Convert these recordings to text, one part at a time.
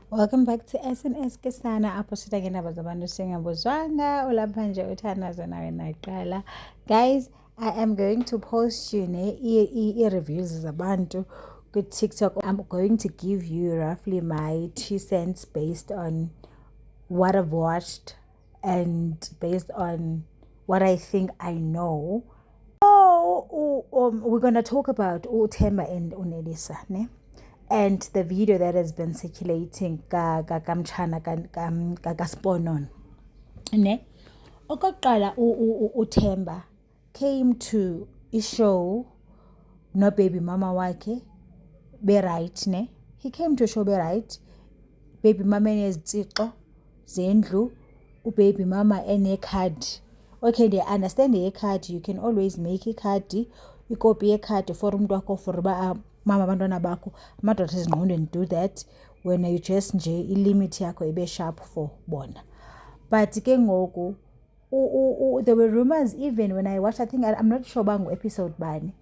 Welcome back to SNS Kesana apho sithathe indaba zabantu singabuzwanga ulapha nje uthandazo nawe naqala. Guys, I am going to post you reviews zabantu ku TikTok. I'm going to give you roughly my 2 cents based on what I've watched and based on what I think I know. We're going to talk about Uthemba and Unelisa, ne? And the video that has been circulating kamchana Sponon, ne? Okokuqala Uthemba came to a show no baby mama wakhe be right, ne? He came to a show be right. Baby mama enezitsixo zendlu, baby mama ene card. Okay, they understand the card. You can always make a card. You copy a card for umntwana for mama abantwana bakho. Amadoda ezingqondweni do that when you just nje limit yakho ibe sharp for bona. But ke ngoku there were rumors even when I watched, I think I'm not sure bangu episode bani.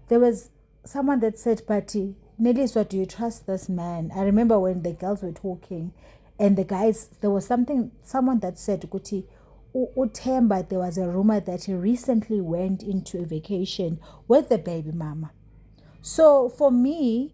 There was someone that said, "Pati, Neliswa, do you trust this man?" I remember when the girls were talking and the guys, there was someone that said, "Kuti, Uthemba, there was a rumor that he recently went into a vacation with the baby mama." So for me,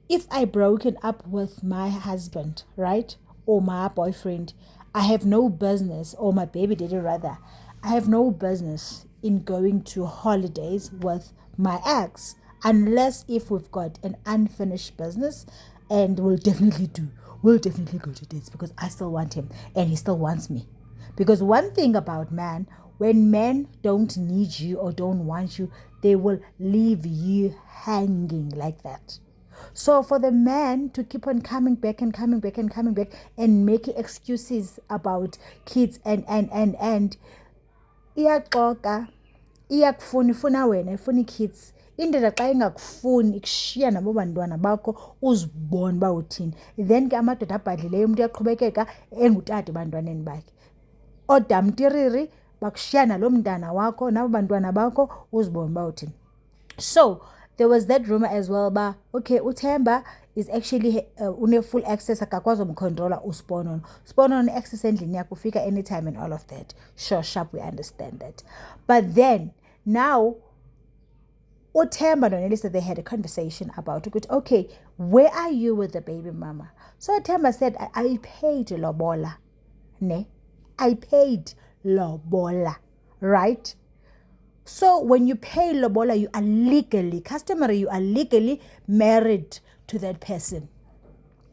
if I broken up with my husband, right, or my boyfriend, I have no business, or my baby daddy rather, I have no business in going to holidays with my ex, unless if we've got an unfinished business, and we'll definitely go to dates because I still want him and he still wants me. Because one thing about man, when men don't need you or don't want you, they will leave you hanging like that. So for the man to keep on coming back and making excuses about kids and iyaxoka, ifuna wena, ifuna kids. Indoda xa ingakufuni ikushiya nabo bantwana bakho uzibone ba uthini. Then ke amadoda abhadlileyo umuntu uyaqhubekeka engutata ebantwaneni bakhe. Odamtiriri bakushiya nalo mntana wakho nabo bantwana bakho uzibone ba uthini. So there was that rumor as well ba okay, Uthemba is actually une full access, akakwazi umcontroller uSponon. Sponon access endlini yakho ufika anytime and all of that. Sure, sharp, we understand that. But then now Uthemba and Elisa, they had a conversation about it. Okay, where are you with the baby mama? So Uthemba said, I paid lobola. Ne? I paid lobola, right? So when you pay lobola, you are legally married to that person.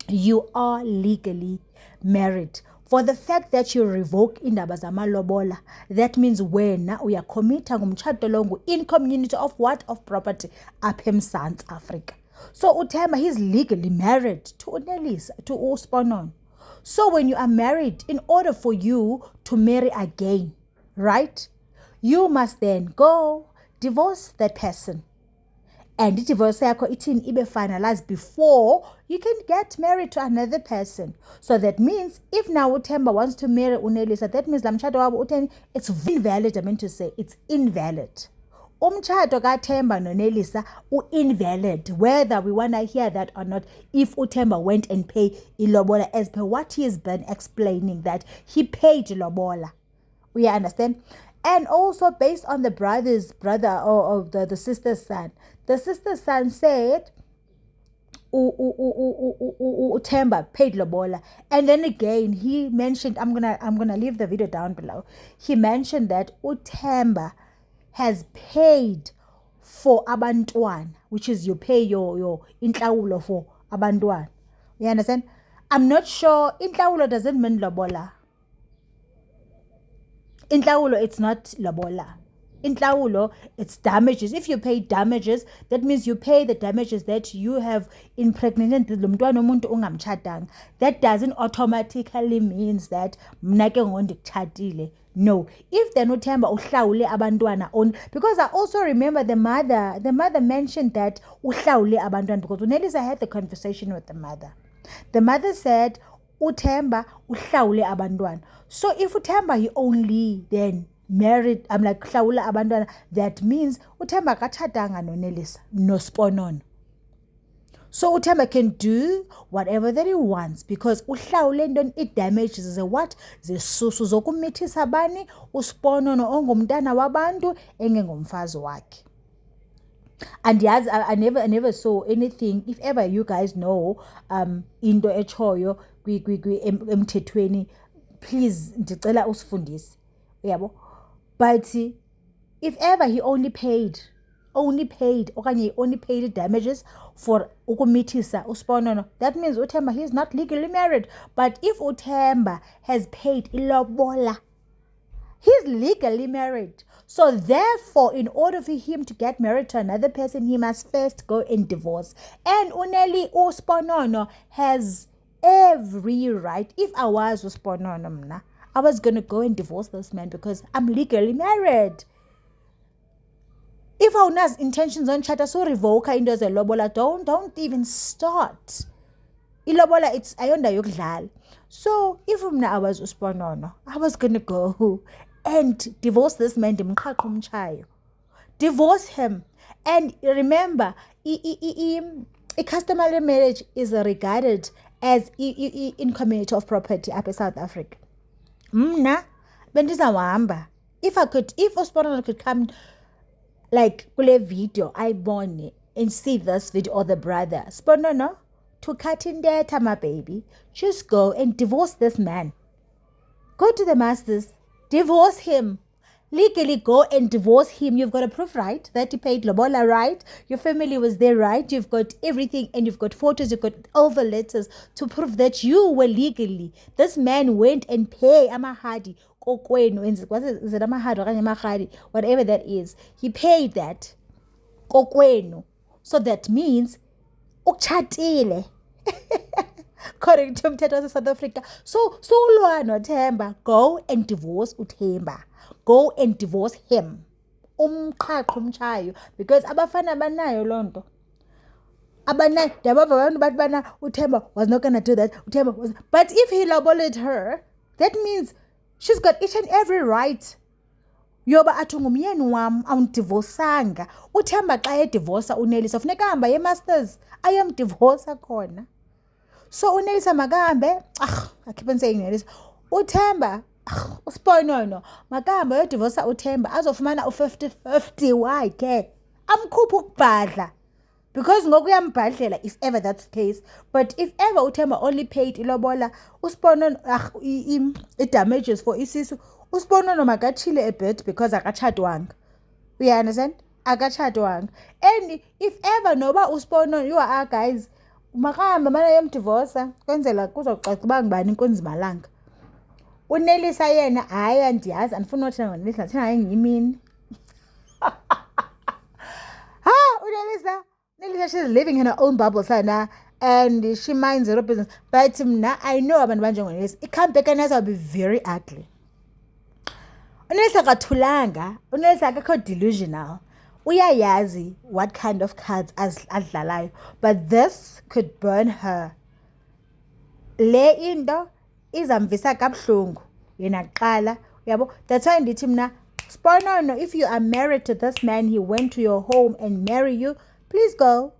You are legally married. For the fact that you revoke indaba zama lobola, that means wena uyacommita ngumtshato longo in community of what? Of property apha eMzantsi Africa. So Uthemba, he's legally married to Unelisa, to uSponon. So when you are married, in order for you to marry again, right, you must then go divorce that person. And the divorce yakho ithini ibe finalized before you can get married to another person. So that means if now Uthemba wants to marry Unelisa, that means lamtshato wabo utheni, it's invalid. I mean to say it's invalid. Umtshato kaThemba noNelisa invalid, whether we want to hear that or not. If Uthemba went and paid ilobola as per what he has been explaining, that he paid lobola, we understand. And also based on the brother or the sister's son. The sister's son said Uthemba paid lobola. And then again he mentioned, I'm gonna leave the video down below. He mentioned that Uthemba has paid for abantwana, which is you pay your intlawulo for abantwana. You understand? I'm not sure intlawulo doesn't mean lobola. Intlawulo, it's not lobola. Intlawulo, it's damages. If you pay damages, that means you pay the damages that you have impregnated lo mntwana umuntu ungamtshatanga. That doesn't automatically means that mna ke ngondikutshatile. No. If then Uthemba uhlawule abantwana on, because I also remember the mother mentioned that uhlawule abantwana, because Unelisa had the conversation with the mother. The mother said Uthemba uhlawule abantwana. So if Uthemba he only then married, I'm like uhlawula abantwana, that means Uthemba akatshatanga noNelisa noSponon. So uThemba can do whatever that he wants because uhlawule into i-damages ze-what zesusu zokumithisa bani uSiponono ongumntana wabantu engengumfazi wakhe. And yes, I never saw anything. If ever you guys know into echoyo emthethweni, please ndicela usifundise. Yabo. But if ever he only paid okanye he only paid damages for ukumithisa uSiponono, that means uThemba he is not legally married. But if uThemba has paid ilobola, he's legally married. So therefore, in order for him to get married to another person, he must first go and divorce. And Uneli uSiponono has every right. If I was uSiponono mna, I was going to go and divorce this man because I'm legally married. If awunazi intentions on chata so revoke into zelobola, don't even start. Ilobola it's ayonda yokudlala. So if mna I was uSiponono, I was going to go and divorce this man, divorce him. And remember, a customary marriage is regarded as in community of property up in South Africa. Mna bendizawahamba. If uSiponono could come like kule video ayibone and see this video, or the brother Siponono, to cut in data, my baby, just go and divorce this man. Go to the masters, divorce him. Legally go and divorce him. You've got a proof, right? That he paid lobola, right? Your family was there, right? You've got everything, and you've got photos, you've got all the letters to prove that you were legally. This man went and paid amahadi kokwenu. Is it amahadi or amahadi? Whatever that is. He paid that kokwenu. So that means ukchatile. According to umthetho South Africa. So ulwa noThemba, go and divorce uThemba. Go and divorce him. Umqhaqho umchayo, because abafana banayo lonto. Abanayo, yabava abantu bathi bana uThemba was not going to do that. uThemba was, but if he loboled her, that means she's got each and every right. Yoba athi ngumyeni wam awundivosanga. uThemba xa edivorsa uNelisa funeka hamba ye-masters ayomdivorsa khona. So uNelisa makahambe, I keep on saying Nelisa, uThemba uSiponono makahambe yodivorsa uThemba azofumana u50-50 wakhe amkhupha ukubhadla, because ngoku uyambhadlela if ever that's the case. But if ever uThemba only paid ilobola, uSiponono i-damages for isisu, uSiponono makachile a bit because akatshadwanga. You understand? Akatshadwanga. And if ever noba uSiponono, you are guys, makahambe mana yomdivorsa kwenzela kuzocaca uba ngubani inkunzi malanga. uNelisa yena hayi andiyazi, andifuna uthina ngoNelisa, thina hayi ngiyimini. Nelisa, she's living in her own bubble sana, and she minds her own business. But I know abantu banjengonelisa, i-comeback anazo will be very ugly. uNelisa kathulanga, uNelisa akakho delusional. Uyayazi what kind of cards adlalayo, but this could burn her. Le into izamvisa kabuhlungu yena kuqala, yabo. That's why ndithi mna, Siponono, if you are married to this man, he went to your home and marry you, please go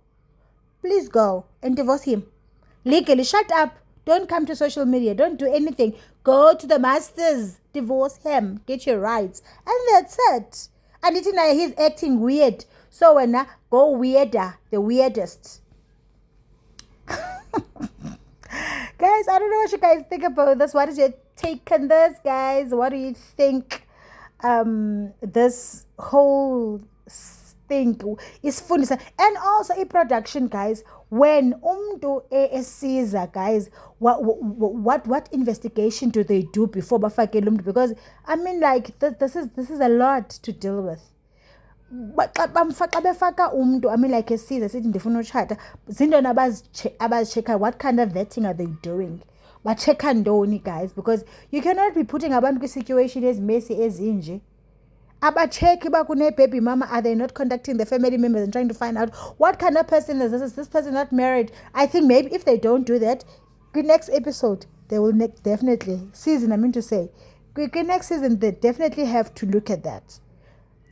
and divorce him legally. Shut up, don't come to social media, don't do anything, go to the masters, divorce him, get your rights, and that's it. And he's acting weird, so when go weirder, the weirdest. Guys, I don't know what you guys think about this. What is your take on this, guys? What do you think this whole thing is funny? And also a production, guys, when umntu esiza, guys, what investigation do they do before bafakele umntu? Because I mean, like, this is a lot to deal with. But befaka umntu, I mean, like esiza sithi ndifuna utshata, zintoni abazichecka, what kind of vetting are they doing? Bachecka ntoni, guys? Because you cannot be putting abantu kwi-situation as messy ezinje. Abacheki uba kune-baby mama, are they not contacting the family members and trying to find out what kind of person is this? Is this person not married? I think maybe if they don't do that, the next episode, they will definitely, season, I mean to say, the next season, they definitely have to look at that.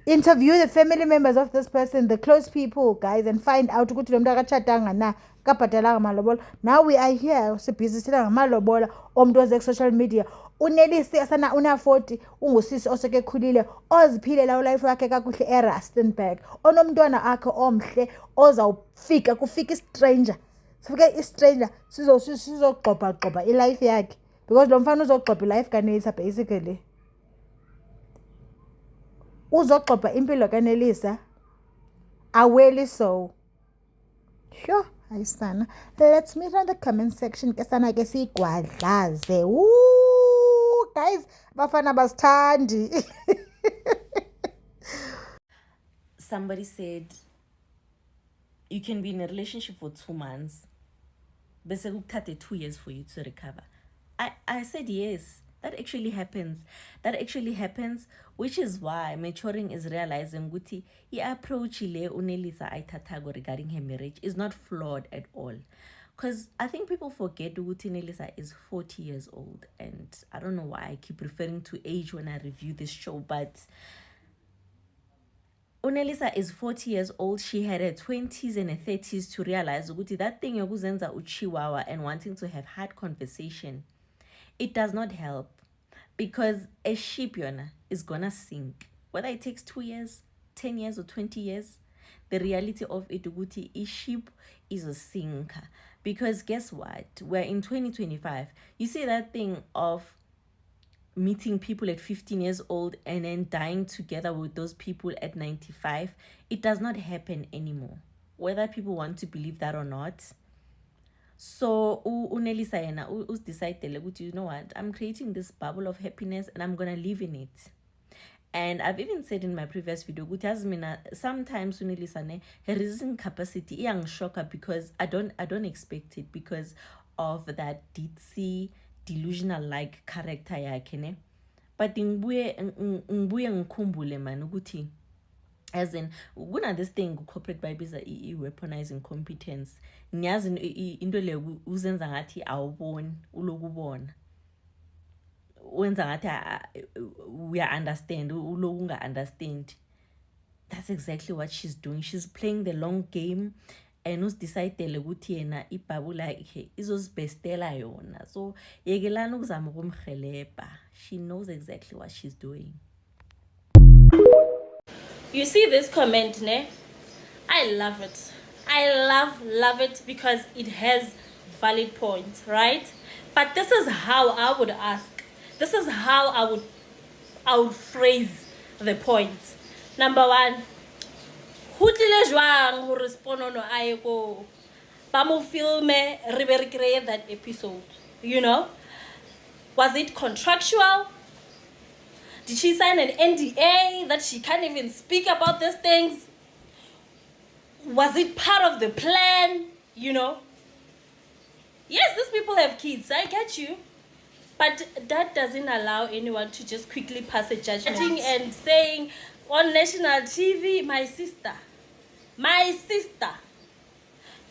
Interview the family members of this person, the close people, guys, and find out ukuthi lo muntu akatshadanga na, kabhadalanga amalobola. Now we are here sibhizi sithela ngamalobola omuntu oze ku-social media. UNelisa asana una-40, ungusisi osekekhulile, oziphilela ulife wakhe kakuhle eRustenburg, onomntwana akhe omhle, ozawufika kufika istranger. Sifike istranger sizogxobha ilife yakhe, because lo mfana uzogxobha ilife kaNelisa basically. Uzogxobha impilo kaNelisa, aweli so. Sure, ayisana. Let's meet on the comment section ke sana ke sigwadlaze. Woo, guys, bafana basithandi. Somebody said you can be in a relationship for 2 months, bese kuthathe 2 years for you to recover. I said yes. That actually happens, which is why maturing is realizing ukuthi i-approach le uNelisa ayithathago regarding her marriage is not flawed at all. Because I think people forget ukuthi Nelisa is 40 years old, and I don't know why I keep referring to age when I review this show, but uNelisa is 40 years old. She had her 20s and her 30s to realize ukuthi that thing yokuzenza uchiwawa and wanting to have hard conversation, it does not help, because a ship is gonna sink. Whether it takes 2 years, 10 years, or 20 years, the reality of it, a ship is a sinker. Because guess what? We're in 2025. You see that thing of meeting people at 15 years old and then dying together with those people at 95. It does not happen anymore, whether people want to believe that or not. So uNelisa yena decided, you know what, I'm creating this bubble of happiness and I'm gonna live in it. And I've even said in my previous video, sometimes uNelisa her resisting capacity iyangishoka, because I don't expect it because of that ditzy, delusional like character yakhe ne. But ngibuye ngikhumbule man ukuthi, as in kuna this thing corporate bayibiza weaponizing competence. Ngiyazi into le uzenza ngathi awuboni ulokubona, wenza ngathi we understand uloku unga understand. That's exactly what she's doing. She's playing the long game, and usidecidele ukuthi yena ibhabu lakhe izosibestela yona. So yekelana ukuzama ukumhelebha. She knows exactly what she's doing. You see this comment, ne? I love it. I love it because it has valid points, right? But this is how I would ask. This is how I would phrase the points. Number one, who tlile jwang ho respond ono aye ko ba mo filme re be re create that episode, you know? Was it contractual? Did she sign an NDA that she can't even speak about these things? Was it part of the plan, you know? Yes, these people have kids, I get you. But that doesn't allow anyone to just quickly pass a judgment and saying on national TV, my sister.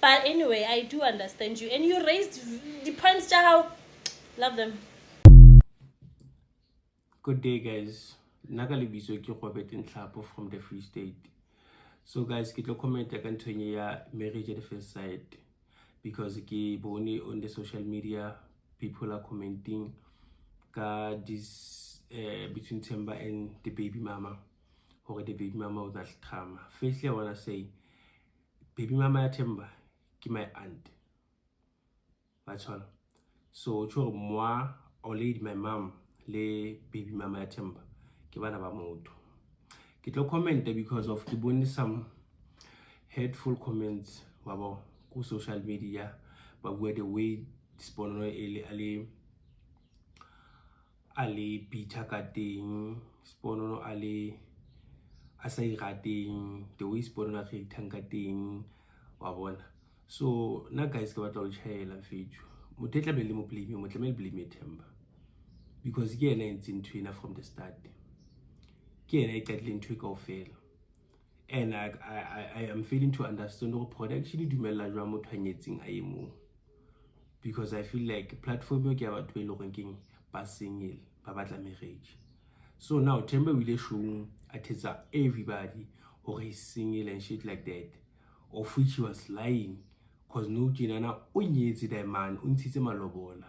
But anyway, I do understand you. And you raised the points, Jahao. Love them. Good day, guys. Nakalibiso ke Robert Nhlapo from the Free State. So guys, ke tlo comment ya kanthong ya marriage at first sight, because ke bone on the social media people are commenting ka this between Themba and the baby mama, or the baby mama with that drama. Firstly, I wanna say baby mama ya Themba ke my aunt. That's all. So cho moi or lady my mom le baby mama ya Themba ke bana ba motho. Ke tlo comment because of ke bone some hateful comments wabo ku social media, but where the way Sponono ale bita ka teng, Sponono ale asai rating, the way Sponono re tanga teng wa bona. So na guys ke batla go tshela video motho tla be le mo blame mo tla me blame Themba, because ke yena ntse ntwena from the start, ke yena e qadile ntwe kaofela. And I am failing to understand the production dumella jwa motho anyetseng a emo, because I feel like platform yo ke ya batho e le gore keng ba single ba batla marriage. So now Themba will show athetsa everybody or he's single and shit like that, of which he was lying, cause no jinana unyetsi the man untitse malobola.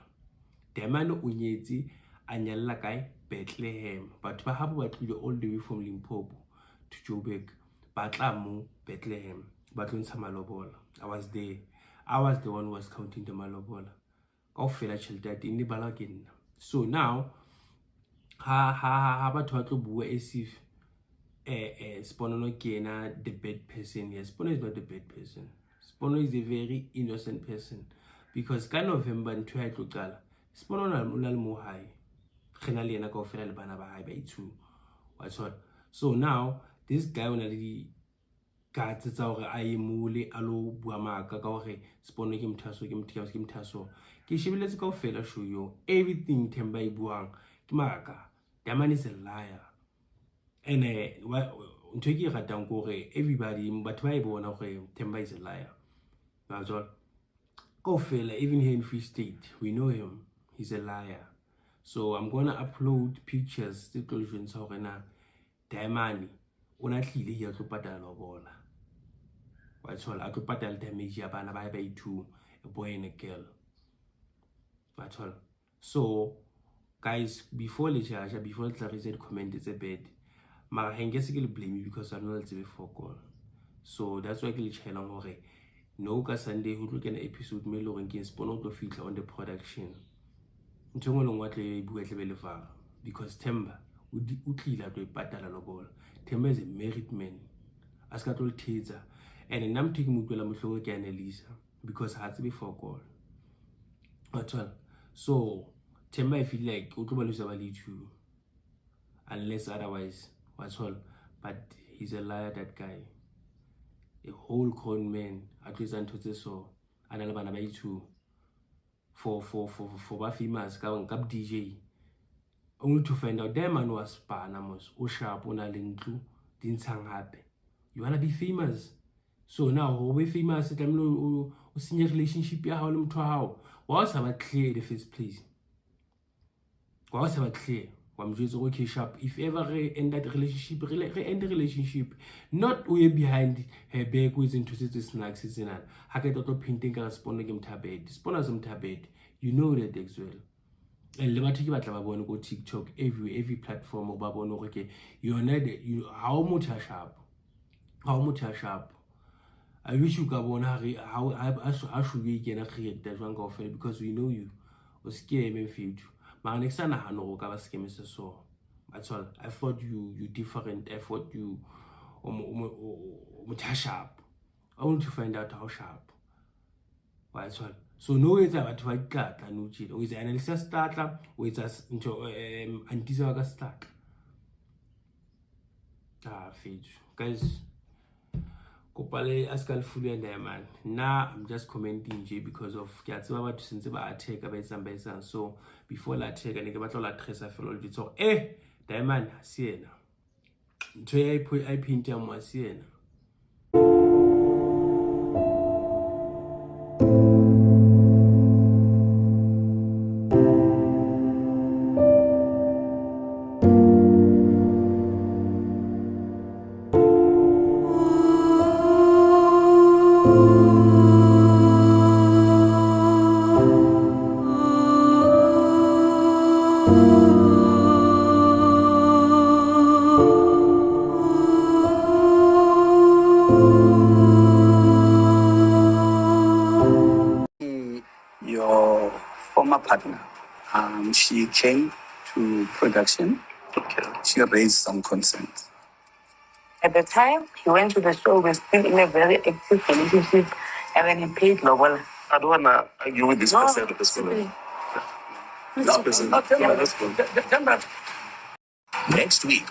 The man unyetsi anyalla kai Bethlehem, but perhaps what we all the way from Limpopo to Joburg, Batlamu, Bethlehem, Batlunsa malobola. I was there. I was the one who was counting the malobola. So now ha batho ba tlo bua as if Spono no kena the bad person. Yes, Spono is not the bad person. Spono is a very innocent person, because ka November ntho ya tlo qala Spono na le mo high khena le yena ka ofela le bana ba hae ba ithu. So now this guy ona le ka tsa hore a emole a lo bua maka ka hore Spono ke mthaso ke shibiletse ka ofela show yo everything Themba e buang ke maka. The man is a liar. And everybody, but why Themba is a liar. That's all. Go fella, even here in Free State, we know him. He's a liar. So I'm gonna upload pictures. The conclusions are na Diamani. Unatlile here to patala bola. That's all. I to patala damage yabana by two, a boy and a girl. That's all. So guys, before Clarissa commented a bit, I guess I blame you because I'm not before call. So that's why I channel no ka Sunday who look an episode me lo renke Spono to feature on the production. Ntongolo ngwatle e bua tlebele fa because Themba o tlila to patala lobola. Themba is a married man. Aska tol thetsa and I'm taking mutwela mohloko ke Annalisa because ha tse before call. But so Themba I feel like o tlo ba lusa ba le two unless otherwise. What's all, but he's a liar, that guy. A whole grown man, at least until so, and Alabama too. For famous, cap DJ. Only to find out that man was Panamos, or sharp on a lintlu, didn't hang happy. You wanna be famous? So now, we famous, I'm senior relationship, ya how to how. What's about clear the first place? What's about clear? I'm just okay sharp. If ever end that relationship, end the relationship. Not way behind her back with into the snacks is in an hacket auto painting and spawning him tablet. Spawners him tablet. You know that as well. And let me take about Babon go TikTok every platform of Babon okay. You're not how much are sharp. How much are sharp. I wish you got one how should we get a create that one go for it because we know you was scared and feed you. My next time I know what Mr. So that's all. I thought you different. I thought you sharp. I want to find out how sharp. That's all. So no way that to fight that and no cheat. Or is an analysis starter or is as into anti start. Feed guys. Kopale askal fully and there man. Now I'm just commenting J because of Kiatsaba to since I take about some basin. So before I take a nigga battle at Tressa fellow so Diamond Siena. Today I put I paint my Siena. Your former partner, she came to production. Okay. She raised some concerns. At the time he went to the show, we were still in a very active relationship, and then he paid Lobola. I don't want to argue with this person at this moment. This person. Next week